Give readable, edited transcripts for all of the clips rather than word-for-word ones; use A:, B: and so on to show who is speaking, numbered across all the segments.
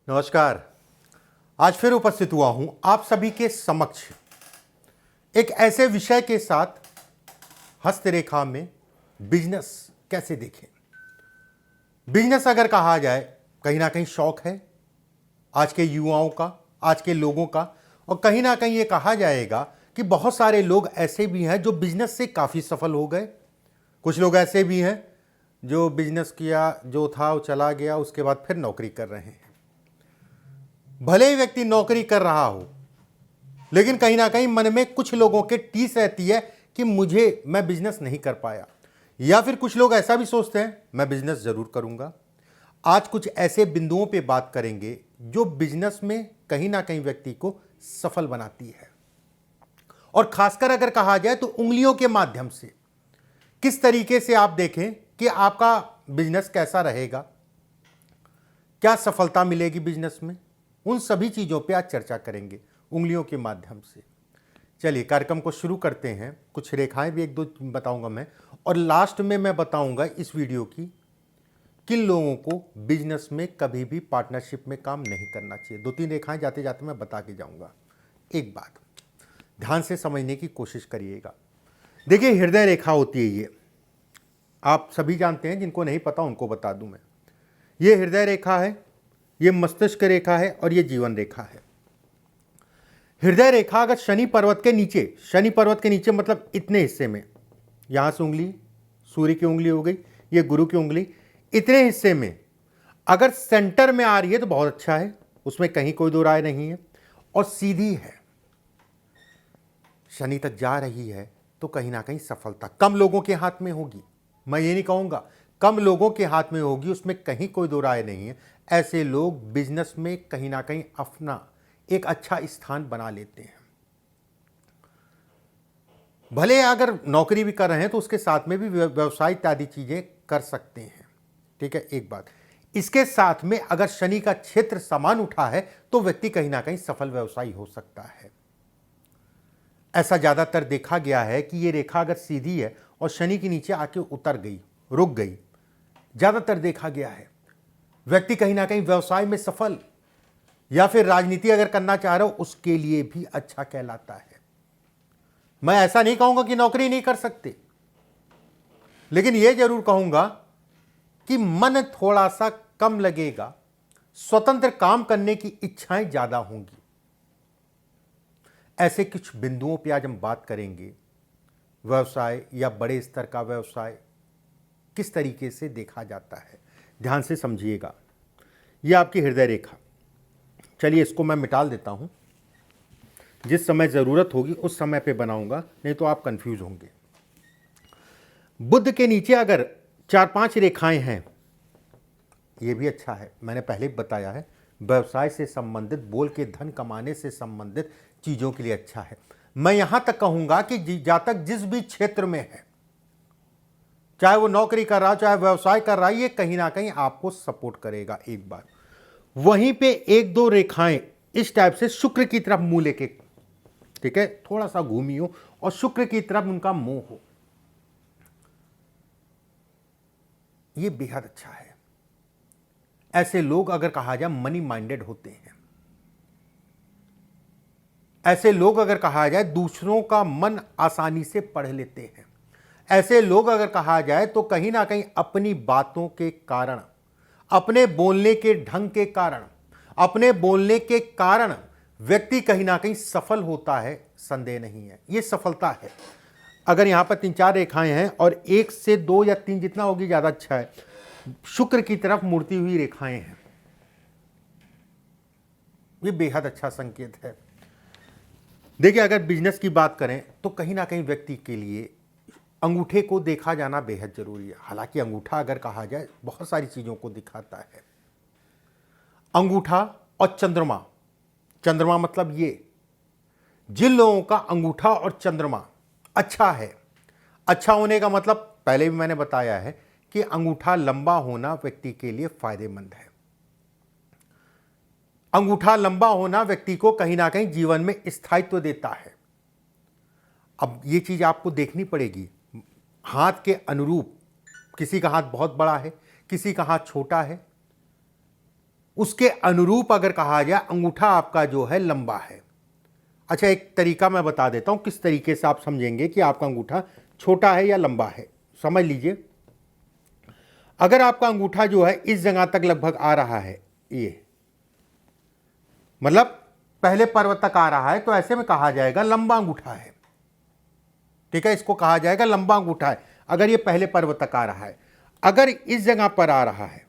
A: नमस्कार। आज फिर उपस्थित हुआ हूं आप सभी के समक्ष एक ऐसे विषय के साथ, हस्तरेखा में बिजनेस कैसे देखें। बिजनेस अगर कहा जाए कहीं ना कहीं शौक है आज के युवाओं का, आज के लोगों का, और कहीं ना कहीं ये कहा जाएगा कि बहुत सारे लोग ऐसे भी हैं जो बिजनेस से काफ़ी सफल हो गए। कुछ लोग ऐसे भी हैं जो बिजनेस किया, जो था वो चला गया, उसके बाद फिर नौकरी कर रहे हैं। भले ही व्यक्ति नौकरी कर रहा हो, लेकिन कहीं ना कहीं मन में कुछ लोगों के टीस रहती है कि मैं बिजनेस नहीं कर पाया, या फिर कुछ लोग ऐसा भी सोचते हैं मैं बिजनेस जरूर करूंगा। आज कुछ ऐसे बिंदुओं पे बात करेंगे जो बिजनेस में कहीं ना कहीं व्यक्ति को सफल बनाती है, और खासकर अगर कहा जाए तो उंगलियों के माध्यम से किस तरीके से आप देखें कि आपका बिजनेस कैसा रहेगा, क्या सफलता मिलेगी बिजनेस में, उन सभी चीज़ों पे आज चर्चा करेंगे उंगलियों के माध्यम से। चलिए कार्यक्रम को शुरू करते हैं। कुछ रेखाएं भी एक दो बताऊंगा मैं, और लास्ट में मैं बताऊंगा इस वीडियो की किन लोगों को बिजनेस में कभी भी पार्टनरशिप में काम नहीं करना चाहिए। दो तीन रेखाएं जाते जाते मैं बता के जाऊंगा। एक बात ध्यान से समझने की कोशिश करिएगा। देखिए, हृदय रेखा होती है, ये आप सभी जानते हैं, जिनको नहीं पता उनको बता दूं मैं। ये हृदय रेखा है, ये मस्तिष्क रेखा है, और ये जीवन रेखा है। हृदय रेखा अगर शनि पर्वत के नीचे मतलब इतने हिस्से में, यहां से उंगली सूर्य की उंगली हो गई, ये गुरु की उंगली, इतने हिस्से में अगर सेंटर में आ रही है तो बहुत अच्छा है, उसमें कहीं कोई दो राय नहीं है, और सीधी है, शनि तक जा रही है, तो कहीं ना कहीं सफलता कम लोगों के हाथ में होगी। मैं ये नहीं कहूंगा, कम लोगों के हाथ में होगी, उसमें कहीं कोई दो राय नहीं है। ऐसे लोग बिजनेस में कहीं ना कहीं अपना एक अच्छा स्थान बना लेते हैं। भले अगर नौकरी भी कर रहे हैं तो उसके साथ में भी व्यवसाय इत्यादि चीजें कर सकते हैं। ठीक है, एक बात। इसके साथ में अगर शनि का क्षेत्र समान उठा है तो व्यक्ति कहीं ना कहीं सफल व्यवसायी हो सकता है। ऐसा ज्यादातर देखा गया है कि ये रेखा अगर सीधी है और शनि के नीचे आके उतर गई, रुक गई, ज्यादातर देखा गया है व्यक्ति कहीं ना कहीं व्यवसाय में सफल, या फिर राजनीति अगर करना चाह रहे हो उसके लिए भी अच्छा कहलाता है। मैं ऐसा नहीं कहूंगा कि नौकरी नहीं कर सकते, लेकिन यह जरूर कहूंगा कि मन थोड़ा सा कम लगेगा, स्वतंत्र काम करने की इच्छाएं ज्यादा होंगी। ऐसे कुछ बिंदुओं पे आज हम बात करेंगे। व्यवसाय या बड़े स्तर का व्यवसाय किस तरीके से देखा जाता है, ध्यान से समझिएगा। यह आपकी हृदय रेखा, चलिए इसको मैं मिटाल देता हूं, जिस समय जरूरत होगी उस समय पे बनाऊंगा, नहीं तो आप कंफ्यूज होंगे। बुध के नीचे अगर 4-5 रेखाएं हैं, यह भी अच्छा है, मैंने पहले भी बताया है, व्यवसाय से संबंधित, बोल के धन कमाने से संबंधित चीजों के लिए अच्छा है। मैं यहां तक कहूंगा कि जहां तक जिस भी क्षेत्र में है, चाहे वो नौकरी कर रहा, चाहे व्यवसाय कर रहा है, ये कहीं ना कहीं आपको सपोर्ट करेगा। एक बार वहीं पे एक दो रेखाएं इस टाइप से शुक्र की तरफ मुंह लेके, ठीक है, थोड़ा सा घूमी हो और शुक्र की तरफ उनका मुंह हो, ये बेहद अच्छा है। ऐसे लोग अगर कहा जाए मनी माइंडेड होते हैं। ऐसे लोग अगर कहा जाए दूसरों का मन आसानी से पढ़ लेते हैं। ऐसे लोग अगर कहा जाए तो कहीं ना कहीं अपनी बातों के कारण, अपने बोलने के ढंग के कारण, अपने बोलने के कारण व्यक्ति कहीं ना कहीं सफल होता है, संदेह नहीं है, यह सफलता है। अगर यहां पर 3-4 रेखाएं हैं और 1 से 2 या 3 जितना होगी ज्यादा अच्छा है, शुक्र की तरफ मुड़ती हुई रेखाएं हैं, यह बेहद अच्छा संकेत है। देखिए, अगर बिजनेस की बात करें तो कहीं ना कहीं व्यक्ति के लिए अंगूठे को देखा जाना बेहद जरूरी है। हालांकि अंगूठा अगर कहा जाए बहुत सारी चीजों को दिखाता है। अंगूठा और चंद्रमा, चंद्रमा मतलब ये, जिन लोगों का अंगूठा और चंद्रमा अच्छा है, अच्छा होने का मतलब पहले भी मैंने बताया है कि अंगूठा लंबा होना व्यक्ति के लिए फायदेमंद है। अंगूठा लंबा होना व्यक्ति को कहीं ना कहीं जीवन में स्थायित्व देता है। अब ये चीज आपको देखनी पड़ेगी, हाथ के अनुरूप, किसी का हाथ बहुत बड़ा है, किसी का हाथ छोटा है, उसके अनुरूप अगर कहा जाए अंगूठा आपका जो है लंबा है। अच्छा, एक तरीका मैं बता देता हूं किस तरीके से आप समझेंगे कि आपका अंगूठा छोटा है या लंबा है। समझ लीजिए, अगर आपका अंगूठा जो है इस जगह तक लगभग आ रहा है, ये मतलब पहले पर्वत तक आ रहा है, तो ऐसे में कहा जाएगा लंबा अंगूठा है। ठीक है, इसको कहा जाएगा लंबा अंगूठा है अगर ये पहले पर्वत तक आ रहा है। अगर इस जगह पर आ रहा है,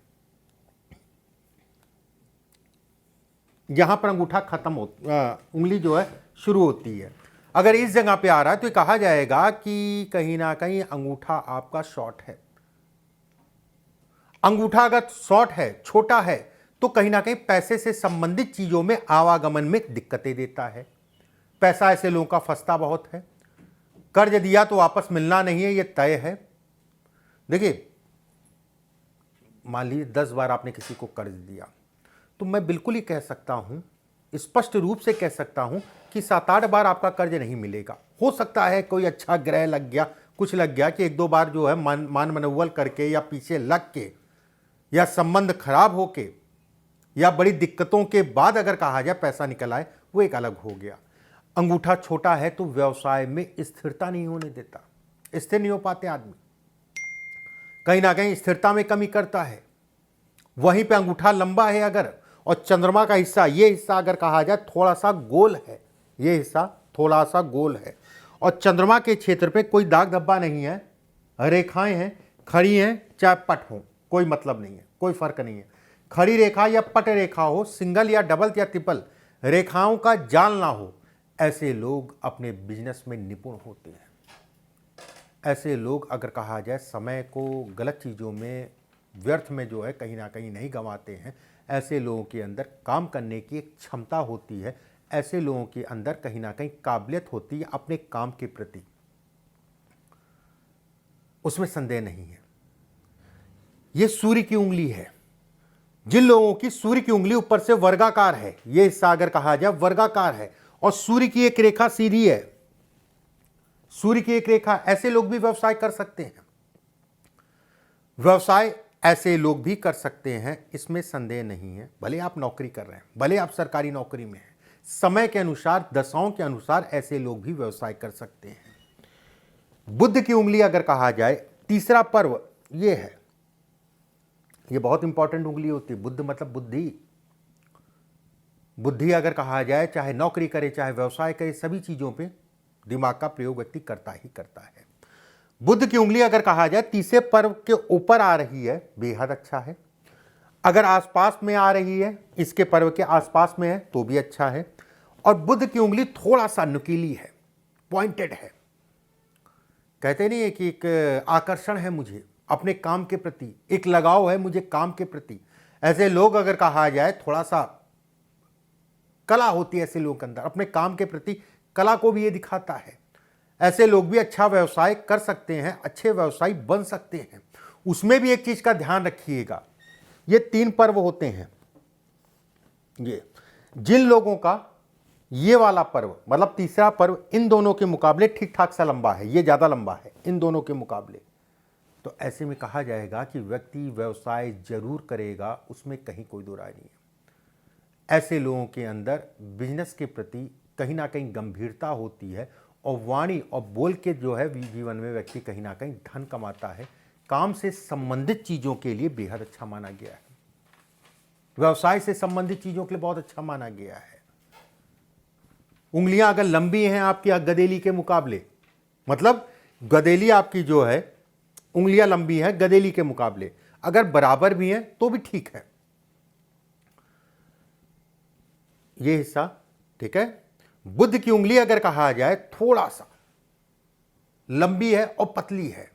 A: जहां पर अंगूठा खत्म हो उंगली जो है शुरू होती है, अगर इस जगह पे आ रहा है तो ये कहा जाएगा कि कहीं ना कहीं अंगूठा आपका शॉर्ट है। अंगूठा अगर शॉर्ट है, छोटा है, तो कहीं ना कहीं पैसे से संबंधित चीजों में आवागमन में दिक्कतें देता है। पैसा ऐसे लोगों का फंसता बहुत है। कर्ज दिया तो वापस मिलना नहीं है, यह तय है। देखिए, मान लीजिए 10 बार आपने किसी को कर्ज दिया, तो मैं बिल्कुल ही कह सकता हूं, स्पष्ट रूप से कह सकता हूं कि 7-8 बार आपका कर्ज नहीं मिलेगा। हो सकता है कोई अच्छा ग्रह लग गया, कुछ लग गया कि 1-2 बार जो है मान मनौवल करके या पीछे लग के या संबंध खराब होके या बड़ी दिक्कतों के बाद अगर कहा जाए पैसा निकल आए, वो एक अलग हो गया। अंगूठा छोटा है तो व्यवसाय में स्थिरता नहीं होने देता, स्थिर नहीं हो पाते आदमी, कहीं ना कहीं स्थिरता में कमी करता है। वहीं पे अंगूठा लंबा है अगर, और चंद्रमा का हिस्सा, ये हिस्सा अगर कहा जाए थोड़ा सा गोल है, ये हिस्सा थोड़ा सा गोल है, और चंद्रमा के क्षेत्र पे कोई दाग धब्बा नहीं है, रेखाएं हैं, खड़ी हैं चाहे पट हो, कोई मतलब नहीं है, कोई फर्क नहीं है। खड़ी रेखा या पट रेखा हो, सिंगल या डबल या ट्रिपल, रेखाओं का जाल ना हो, ऐसे लोग अपने बिजनेस में निपुण होते हैं। ऐसे लोग अगर कहा जाए समय को गलत चीज़ों में, व्यर्थ में जो है कहीं ना कहीं नहीं गंवाते हैं। ऐसे लोगों के अंदर काम करने की एक क्षमता होती है, ऐसे लोगों के अंदर कहीं ना कहीं काबिलियत होती है अपने काम के प्रति, उसमें संदेह नहीं है। ये सूर्य की उंगली है। जिन लोगों की सूर्य की उंगली ऊपर से वर्गाकार है, ये हिस्सा अगर कहा जाए वर्गाकार है, और सूर्य की एक रेखा सीधी है, सूर्य की एक रेखा, ऐसे लोग भी व्यवसाय कर सकते हैं। व्यवसाय ऐसे लोग भी कर सकते हैं, इसमें संदेह नहीं है। भले आप नौकरी कर रहे हैं, भले आप सरकारी नौकरी में हैं, समय के अनुसार, दशाओं के अनुसार ऐसे लोग भी व्यवसाय कर सकते हैं। बुध की उंगली अगर कहा जाए, तीसरा पर्व ये है, ये बहुत इंपॉर्टेंट उंगली होती है। बुध मतलब बुद्धि। बुद्धि अगर कहा जाए, चाहे नौकरी करे चाहे व्यवसाय करे, सभी चीजों पे दिमाग का प्रयोग व्यक्ति करता ही करता है। बुध की उंगली अगर कहा जाए तीसरे पर्व के ऊपर आ रही है, बेहद अच्छा है। अगर आसपास में आ रही है, इसके पर्व के आसपास में है, तो भी अच्छा है। और बुध की उंगली थोड़ा सा नुकीली है, पॉइंटेड है। कहते नहीं है कि एक आकर्षण है मुझे अपने काम के प्रति, एक लगाव है मुझे काम के प्रति। ऐसे लोग अगर कहा जाए, थोड़ा सा कला होती है ऐसे लोगों के अंदर, अपने काम के प्रति कला को भी ये दिखाता है। ऐसे लोग भी अच्छा व्यवसाय कर सकते हैं, अच्छे व्यवसायी बन सकते हैं। उसमें भी एक चीज का ध्यान रखिएगा, ये 3 पर्व होते हैं। ये जिन लोगों का ये वाला पर्व मतलब तीसरा पर्व इन दोनों के मुकाबले ठीक ठाक सा लंबा है, ये ज्यादा लंबा है इन दोनों के मुकाबले, तो ऐसे में कहा जाएगा कि व्यक्ति व्यवसाय जरूर करेगा, उसमें कहीं कोई दो राय नहीं है। ऐसे लोगों के अंदर बिजनेस के प्रति कहीं ना कहीं गंभीरता होती है, और वाणी और बोल के जो है जीवन में व्यक्ति कहीं ना कहीं धन कमाता है। काम से संबंधित चीज़ों के लिए बेहद अच्छा माना गया है, व्यवसाय से संबंधित चीज़ों के लिए बहुत अच्छा माना गया है। उंगलियां अगर लंबी हैं आपकी गदेली के मुकाबले, मतलब गदेली आपकी जो है उंगलियां लंबी हैं गदेली के मुकाबले, अगर बराबर भी हैं तो भी ठीक है। ये हिस्सा ठीक है। बुध की उंगली अगर कहा जाए थोड़ा सा लंबी है और पतली है,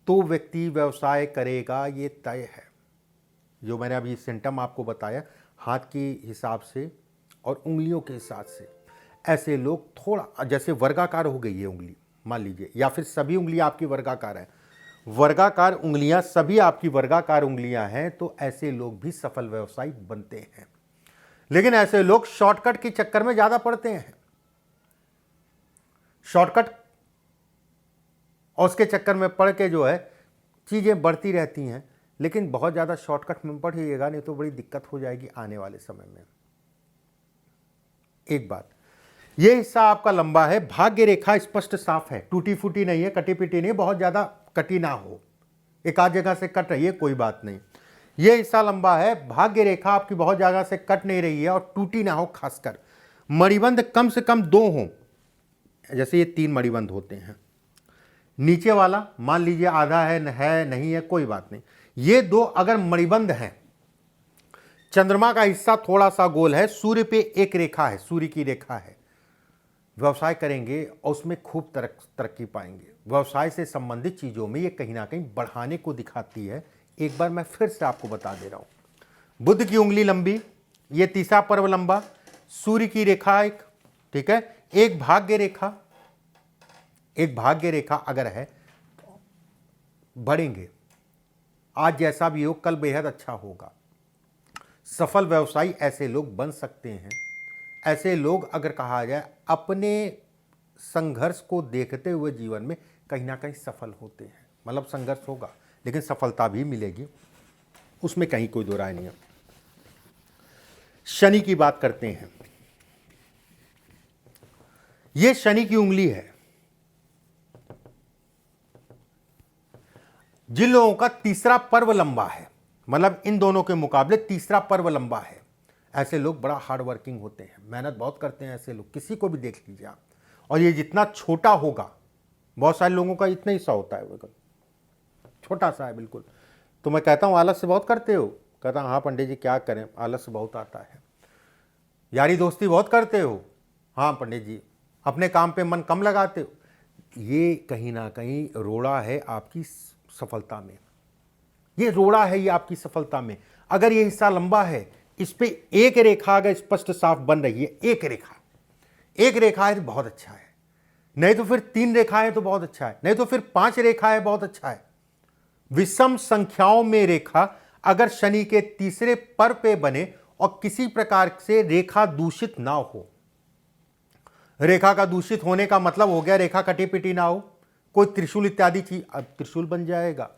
A: तो व्यक्ति व्यवसाय करेगा, ये तय है। जो मैंने अभी सिम्टम आपको बताया हाथ के हिसाब से और उंगलियों के हिसाब से, ऐसे लोग थोड़ा, जैसे वर्गाकार हो गई है उंगली मान लीजिए, या फिर सभी उंगलियां आपकी वर्गाकार है, वर्गाकार उंगलियां सभी आपकी वर्गाकार उंगलियां हैं, तो ऐसे लोग भी सफल व्यवसायी बनते हैं। लेकिन ऐसे लोग शॉर्टकट के चक्कर में ज्यादा पड़ते हैं, शॉर्टकट और उसके चक्कर में पड़ के जो है चीजें बढ़ती रहती हैं, लेकिन बहुत ज़्यादा शॉर्टकट में पढ़िएगा, नहीं तो बड़ी दिक्कत हो जाएगी आने वाले समय में। एक बात, ये हिस्सा आपका लंबा है, भाग्य रेखा स्पष्ट साफ है, टूटी फूटी नहीं है, कटी पिटी नहीं, बहुत ज़्यादा कटी ना हो, एक आध जगह से कट रही है कोई बात नहीं। ये हिस्सा लंबा है, भाग्य रेखा आपकी बहुत जगह से कट नहीं रही है और टूटी ना हो। खासकर मणिबंध कम से कम 2 हो, जैसे ये 3 मणिबंध होते हैं। नीचे वाला मान लीजिए आधा है नहीं है, कोई बात नहीं। ये 2 अगर मणिबंध हैं, चंद्रमा का हिस्सा थोड़ा सा गोल है, सूर्य पे एक रेखा है, सूर्य की रेखा है, व्यवसाय करेंगे और उसमें खूब तरक्की पाएंगे। व्यवसाय से संबंधित चीज़ों में ये कहीं ना कहीं बढ़ाने को दिखाती है। एक बार मैं फिर से आपको बता दे रहा हूं, बुध की उंगली लंबी, ये तीसरा पर्व लंबा, सूर्य की रेखा एक, ठीक है, एक भाग्य रेखा अगर है तो बढ़ेंगे। आज जैसा भी हो कल बेहद अच्छा होगा। सफल व्यवसायी ऐसे लोग बन सकते हैं। ऐसे लोग अगर कहा जाए अपने संघर्ष को देखते हुए जीवन में कहीं ना कहीं सफल होते हैं। मतलब संघर्ष होगा लेकिन सफलता भी मिलेगी, उसमें कहीं कोई दो राय नहीं है। शनि की बात करते हैं, यह शनि की उंगली है। जिन लोगों का तीसरा पर्व लंबा है, मतलब इन दोनों के मुकाबले तीसरा पर्व लंबा है, ऐसे लोग बड़ा हार्ड वर्किंग होते हैं, मेहनत बहुत करते हैं ऐसे लोग, किसी को भी देख लीजिए आप। और ये जितना छोटा होगा, बहुत सारे लोगों का इतना ही सा होता है, बिल्कुल छोटा सा है बिल्कुल। तो मैं कहता हूँ आलस से बहुत करते हो, कहता हूँ हाँ पंडित जी क्या करें, आलस बहुत आता है। यारी दोस्ती बहुत करते हो, हाँ पंडित जी अपने काम पे मन कम लगाते हो। ये कहीं ना कहीं रोड़ा है आपकी सफलता में, ये रोड़ा है ये आपकी सफलता में। अगर ये हिस्सा लंबा है, इस पे एक रेखा अगर स्पष्ट साफ बन रही है, एक रेखा है तो बहुत अच्छा है, नहीं तो फिर 3 रेखाएं तो बहुत अच्छा है, नहीं तो फिर 5 रेखाएं बहुत अच्छा है। विषम संख्याओं में रेखा अगर शनि के तीसरे पर पे बने और किसी प्रकार से रेखा दूषित ना हो, रेखा का दूषित होने का मतलब हो गया रेखा कटी पिटी ना हो, कोई त्रिशूल इत्यादि चीज, अब त्रिशूल बन जाएगा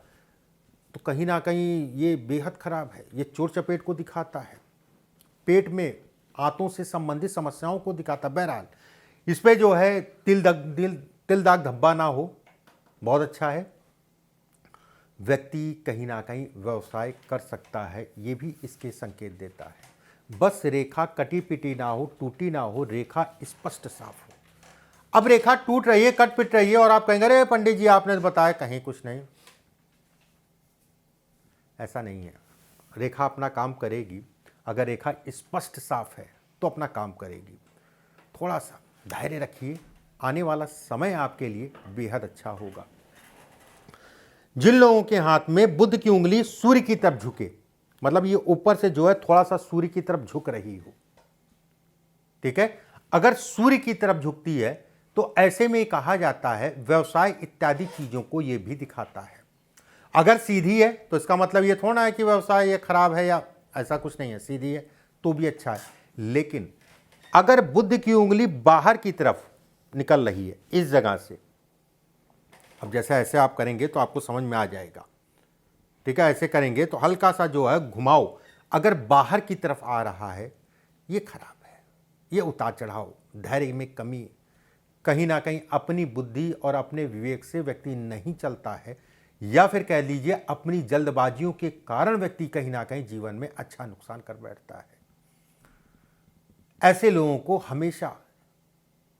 A: तो कहीं ना कहीं ये बेहद खराब है। ये चोर चपेट को दिखाता है, पेट में आंतों से संबंधित समस्याओं को दिखाता। बहरहाल इस पे जो है तिल दाग धब्बा ना हो, बहुत अच्छा है। व्यक्ति कहीं ना कहीं व्यवसाय कर सकता है, ये भी इसके संकेत देता है। बस रेखा कटी पिटी ना हो, टूटी ना हो, रेखा स्पष्ट साफ हो। अब रेखा टूट रही है, कट पिट रही है और आप कहेंगे अरे पंडित जी आपने बताया, कहीं कुछ नहीं, ऐसा नहीं है। रेखा अपना काम करेगी, अगर रेखा स्पष्ट साफ है तो अपना काम करेगी। थोड़ा सा धैर्य रखिए, आने वाला समय आपके लिए बेहद अच्छा होगा। जिन लोगों के हाथ में बुध की उंगली सूर्य की तरफ झुके, मतलब ये ऊपर से जो है थोड़ा सा सूर्य की तरफ झुक रही हो, ठीक है, अगर सूर्य की तरफ झुकती है तो ऐसे में कहा जाता है व्यवसाय इत्यादि चीजों को यह भी दिखाता है। अगर सीधी है तो इसका मतलब ये थोड़ा है कि व्यवसाय ये खराब है या ऐसा कुछ नहीं है, सीधी है तो भी अच्छा है। लेकिन अगर बुध की उंगली बाहर की तरफ निकल रही है इस जगह से, अब जैसे ऐसे आप करेंगे तो आपको समझ में आ जाएगा, ठीक है, ऐसे करेंगे तो हल्का सा जो है घुमाव अगर बाहर की तरफ आ रहा है, ये खराब है, ये उतार चढ़ाव, धैर्य में कमी, कहीं ना कहीं अपनी बुद्धि और अपने विवेक से व्यक्ति नहीं चलता है, या फिर कह लीजिए अपनी जल्दबाजियों के कारण व्यक्ति कहीं ना कहीं जीवन में अच्छा नुकसान कर बैठता है। ऐसे लोगों को हमेशा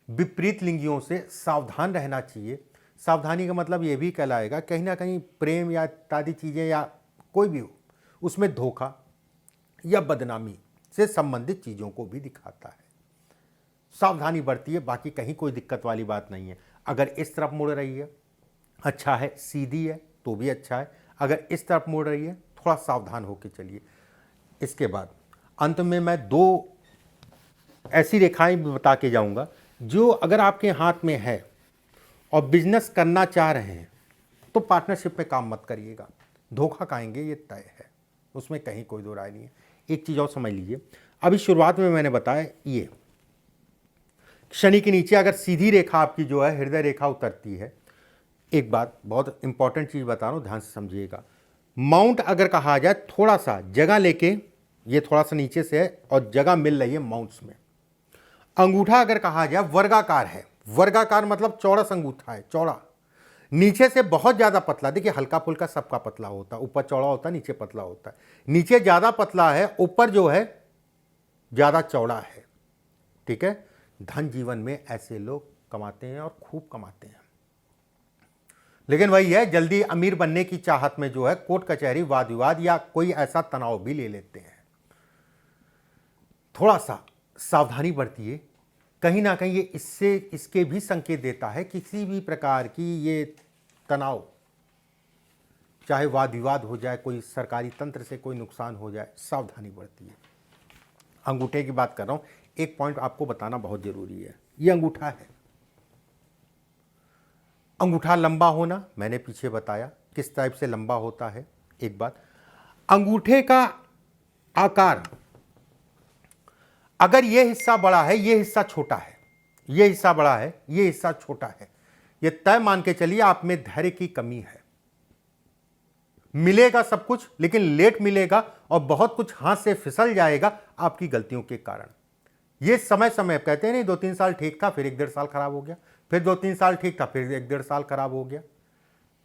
A: विपरीत लिंगियों से सावधान रहना चाहिए। सावधानी का मतलब यह भी कहलाएगा कहीं ना कहीं प्रेम या इत्यादि चीज़ें या कोई भी हो, उसमें धोखा या बदनामी से संबंधित चीज़ों को भी दिखाता है। सावधानी बरतिए, बाकी कहीं कोई दिक्कत वाली बात नहीं है। अगर इस तरफ मुड़ रही है अच्छा है, सीधी है तो भी अच्छा है, अगर इस तरफ मुड़ रही है थोड़ा सावधान होकर चलिए। इसके बाद अंत में मैं 2 ऐसी रेखाएं भी बता के जाऊंगा जो अगर आपके हाथ में है और बिजनेस करना चाह रहे हैं तो पार्टनरशिप में काम मत करिएगा, धोखा खाएंगे ये तय है, उसमें कहीं कोई दो राय नहीं है। एक चीज़ और समझ लीजिए, अभी शुरुआत में मैंने बताया ये शनि के नीचे अगर सीधी रेखा आपकी जो है हृदय रेखा उतरती है। एक बात बहुत इंपॉर्टेंट चीज़ बता रहा हूँ, ध्यान से समझिएगा, माउंट अगर कहा जाए, थोड़ा सा जगह लेके, ये थोड़ा सा नीचे से है और जगह मिल रही है माउंट्स में। अंगूठा अगर कहा जाए वर्गाकार है, वर्गाकार मतलब चौड़ा अंगूठा है, चौड़ा, नीचे से बहुत ज्यादा पतला। देखिए हल्का फुल्का सबका पतला होता है, ऊपर चौड़ा होता है, नीचे पतला होता है। नीचे ज्यादा पतला है, ऊपर जो है ज्यादा चौड़ा है। ठीक है, धन जीवन में ऐसे लोग कमाते हैं और खूब कमाते हैं, लेकिन वही है, जल्दी अमीर बनने की चाहत में जो है कोर्ट कचहरी, वाद विवाद या कोई ऐसा तनाव भी ले लेते हैं। थोड़ा सा सावधानी बरतिए, कहीं ना कहीं ये इससे इसके भी संकेत देता है किसी भी प्रकार की ये तनाव, चाहे वाद विवाद हो जाए, कोई सरकारी तंत्र से कोई नुकसान हो जाए, सावधानी बरतिए। अंगूठे की बात कर रहा हूं, एक पॉइंट आपको बताना बहुत जरूरी है। ये अंगूठा है, अंगूठा लंबा होना मैंने पीछे बताया किस टाइप से लंबा होता है। एक बात, अंगूठे का आकार, अगर ये हिस्सा बड़ा है, ये हिस्सा छोटा है, ये हिस्सा बड़ा है, ये हिस्सा छोटा है, ये तय मान के चलिए आप में धैर्य की कमी है। मिलेगा सब कुछ लेकिन लेट मिलेगा और बहुत कुछ हाथ से फिसल जाएगा आपकी गलतियों के कारण। ये समय समय कहते हैं नहीं, 2-3 साल ठीक था, फिर 1-1.5 साल खराब हो गया, फिर 2-3 साल ठीक था, फिर 1-1.5 साल खराब हो गया।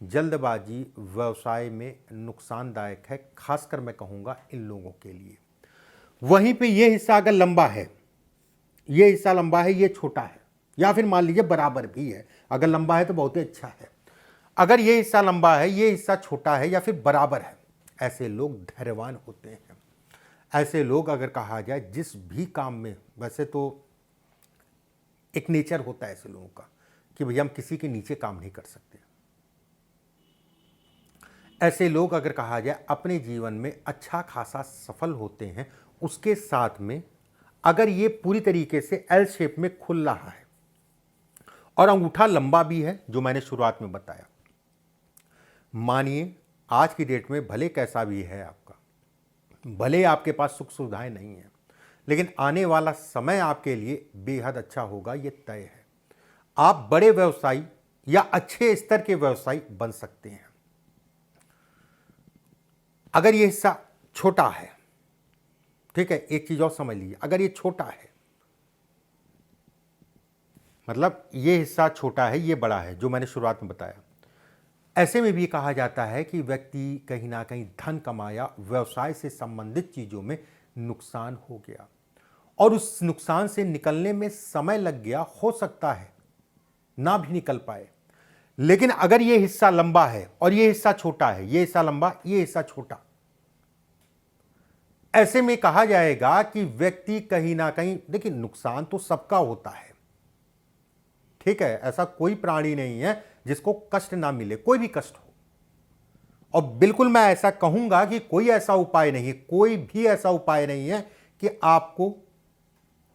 A: जल्दबाजी व्यवसाय में नुकसानदायक है, खासकर मैं कहूंगा इन लोगों के लिए। वहीं पे ये हिस्सा अगर लंबा है, ये हिस्सा लंबा है, ये छोटा है, या फिर मान लीजिए बराबर भी है, अगर लंबा है तो बहुत ही अच्छा है। अगर ये हिस्सा लंबा है, ये हिस्सा छोटा है या फिर बराबर है, ऐसे लोग धैर्यवान होते हैं। ऐसे लोग अगर कहा जाए जिस भी काम में, वैसे तो एक नेचर होता है ऐसे लोगों का कि भैया हम किसी के नीचे काम नहीं कर सकते। ऐसे लोग अगर कहा जाए अपने जीवन में अच्छा खासा सफल होते हैं। उसके साथ में अगर ये पूरी तरीके से एल शेप में खुल रहा है और अंगूठा लंबा भी है, जो मैंने शुरुआत में बताया, मानिए आज की डेट में भले कैसा भी है आपका, भले आपके पास सुख सुविधाएं नहीं है, लेकिन आने वाला समय आपके लिए बेहद अच्छा होगा, ये तय है। आप बड़े व्यवसायी या अच्छे स्तर के व्यवसायी बन सकते हैं। अगर ये हिस्सा छोटा है, ठीक है, एक चीज और समझ लीजिए, अगर ये छोटा है मतलब ये हिस्सा छोटा है, ये बड़ा है, जो मैंने शुरुआत में बताया, ऐसे में भी कहा जाता है कि व्यक्ति कहीं ना कहीं धन कमाया, व्यवसाय से संबंधित चीजों में नुकसान हो गया और उस नुकसान से निकलने में समय लग गया, हो सकता है ना भी निकल पाए। लेकिन अगर ये हिस्सा लंबा है और ये हिस्सा छोटा है, ये हिस्सा लंबा, ये हिस्सा छोटा, ऐसे में कहा जाएगा कि व्यक्ति कहीं ना कहीं, देखिए नुकसान तो सबका होता है, ठीक है, ऐसा कोई प्राणी नहीं है जिसको कष्ट ना मिले, कोई भी कष्ट हो। और बिल्कुल मैं ऐसा कहूंगा कि कोई ऐसा उपाय नहीं, कोई भी ऐसा उपाय नहीं है कि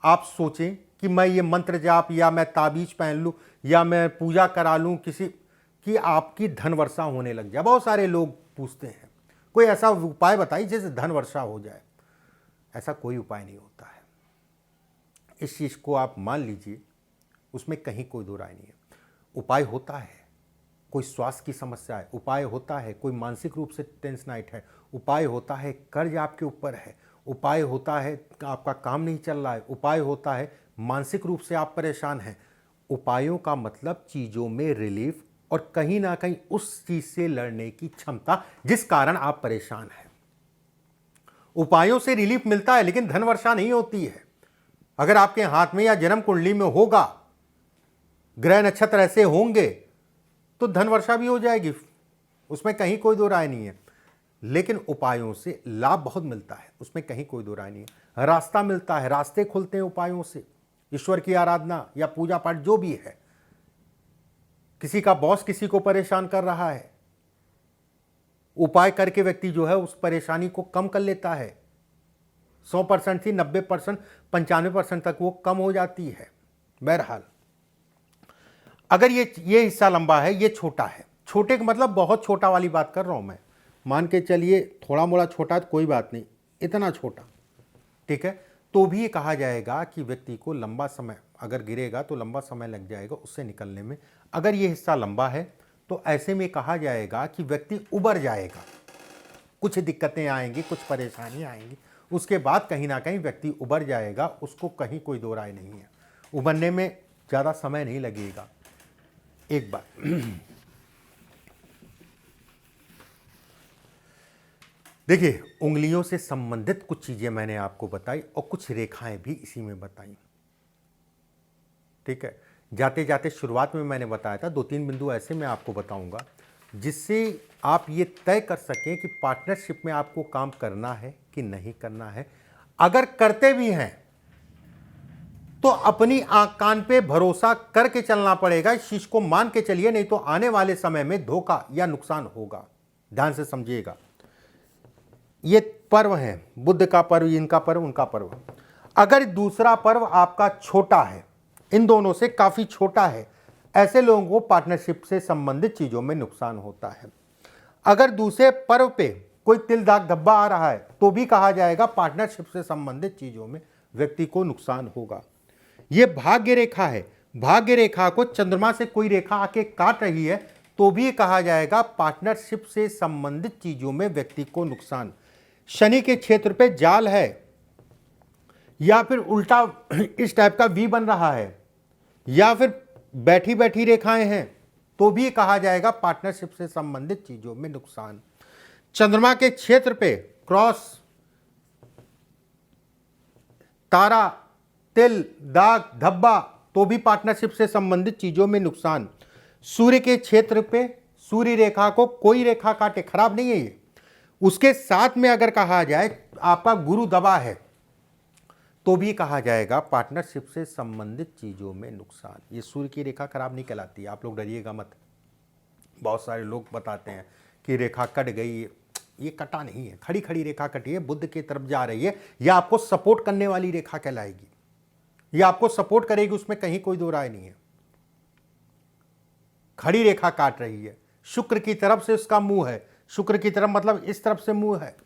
A: आप सोचें कि मैं ये मंत्र जाप या मैं ताबीज पहन लूं या मैं पूजा करा लूं किसी कि आपकी धन वर्षा होने लग जाए। बहुत सारे लोग पूछते हैं कोई ऐसा उपाय बताइए जिससे धन वर्षा हो जाए। ऐसा कोई उपाय नहीं होता है, इस चीज को आप मान लीजिए, उसमें कहीं कोई दो राय नहीं है। उपाय होता है कोई स्वास्थ्य की समस्या है, उपाय होता है कोई मानसिक रूप से टेंशनाइट है, उपाय होता है कर्ज आपके ऊपर है, उपाय होता है आपका काम नहीं चल रहा है, उपाय होता है मानसिक रूप से आप परेशान हैं। उपायों का मतलब चीज़ों में रिलीफ और कहीं ना कहीं उस चीज़ से लड़ने की क्षमता जिस कारण आप परेशान हैं। उपायों से रिलीफ मिलता है लेकिन धन वर्षा नहीं होती है। अगर आपके हाथ में या जन्म कुंडली में होगा, ग्रह नक्षत्र ऐसे होंगे तो धन वर्षा भी हो जाएगी, उसमें कहीं कोई दो राय नहीं है। लेकिन उपायों से लाभ बहुत मिलता है, उसमें कहीं कोई दो राय नहीं है। रास्ता मिलता है, रास्ते खुलते हैं उपायों से, ईश्वर की आराधना या पूजा पाठ जो भी है। किसी का बॉस किसी को परेशान कर रहा है, उपाय करके व्यक्ति जो है उस परेशानी को कम कर लेता है। 100% थी 90%, 95% तक वो कम हो जाती है। बहरहाल अगर ये हिस्सा लंबा है, ये छोटा है, छोटे का मतलब बहुत छोटा वाली बात कर रहा हूं मैं, मान के चलिए थोड़ा मोड़ा छोटा तो कोई बात नहीं, इतना छोटा, ठीक है, तो भी ये कहा जाएगा कि व्यक्ति को लंबा समय अगर गिरेगा तो लंबा समय लग जाएगा उससे निकलने में। अगर ये हिस्सा लंबा है तो ऐसे में कहा जाएगा कि व्यक्ति उबर जाएगा, कुछ दिक्कतें आएंगी, कुछ परेशानियां आएंगी, उसके बाद कहीं ना कहीं व्यक्ति उबर जाएगा, उसको कहीं कोई दो राय नहीं है। उबरने में ज़्यादा समय नहीं लगेगा। एक बार देखिए, उंगलियों से संबंधित कुछ चीज़ें मैंने आपको बताई और कुछ रेखाएं भी इसी में बताई, ठीक है। जाते जाते शुरुआत में मैंने बताया था 2-3 बिंदु ऐसे मैं आपको बताऊंगा जिससे आप ये तय कर सकें कि पार्टनरशिप में आपको काम करना है कि नहीं करना है। अगर करते भी हैं तो अपनी आंख कान पे भरोसा करके चलना पड़ेगा, इस चीज को मान के चलिए, नहीं तो आने वाले समय में धोखा या नुकसान होगा। ध्यान से समझिएगा। ये पर्व है, बुद्ध का पर्व, इनका पर्व, उनका पर्व। अगर दूसरा पर्व आपका छोटा है, इन दोनों से काफी छोटा है, ऐसे लोगों को पार्टनरशिप से संबंधित चीजों में नुकसान होता है। अगर दूसरे पर्व पे कोई तिल दाग धब्बा आ रहा है तो भी कहा जाएगा पार्टनरशिप से संबंधित चीजों में व्यक्ति को नुकसान होगा। यह भाग्य रेखा है, भाग्य रेखा को चंद्रमा से कोई रेखा आके काट रही है तो भी कहा जाएगा पार्टनरशिप से संबंधित चीजों में व्यक्ति को नुकसान। शनि के क्षेत्र पे जाल है या फिर उल्टा इस टाइप का वी बन रहा है या फिर बैठी बैठी रेखाएं हैं तो भी कहा जाएगा पार्टनरशिप से संबंधित चीजों में नुकसान। चंद्रमा के क्षेत्र पे क्रॉस, तारा, तिल, दाग, धब्बा तो भी पार्टनरशिप से संबंधित चीजों में नुकसान। सूर्य के क्षेत्र पे सूर्य रेखा को कोई रेखा काटे, खराब नहीं है ये। उसके साथ में अगर कहा जाए आपका गुरु दबा है तो भी कहा जाएगा पार्टनरशिप से संबंधित चीजों में नुकसान। ये सूर्य की रेखा खराब नहीं कहलाती, आप लोग डरिएगा मत। बहुत सारे लोग बताते हैं कि रेखा कट गई, ये कटा नहीं है, खड़ी खड़ी रेखा कटी है, बुद्ध की तरफ जा रही है, यह आपको सपोर्ट करने वाली रेखा कहलाएगी, यह आपको सपोर्ट करेगी, उसमें कहीं कोई दो राय नहीं है। खड़ी रेखा काट रही है, शुक्र की तरफ से उसका मुंह है, शुक्र की तरफ मतलब इस तरफ से मुंह है,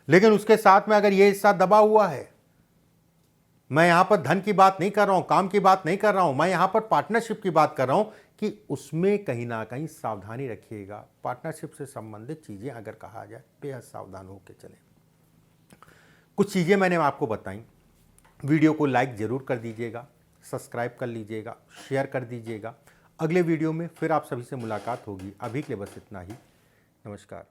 A: लेकिन उसके साथ में अगर ये हिस्सा दबा हुआ है, मैं यहां पर धन की बात नहीं कर रहा हूं, काम की बात नहीं कर रहा हूं, मैं यहां पर पार्टनरशिप की बात कर रहा हूं कि उसमें कहीं ना कहीं सावधानी रखिएगा। पार्टनरशिप से संबंधित चीजें अगर कहा जाए बेहद सावधान होकर चलें। कुछ चीजें मैंने आपको बताई, वीडियो को लाइक जरूर कर दीजिएगा, सब्सक्राइब कर लीजिएगा, शेयर कर दीजिएगा। अगले वीडियो में फिर आप सभी से मुलाकात होगी। अभी के लिए बस इतना ही। नमस्कार।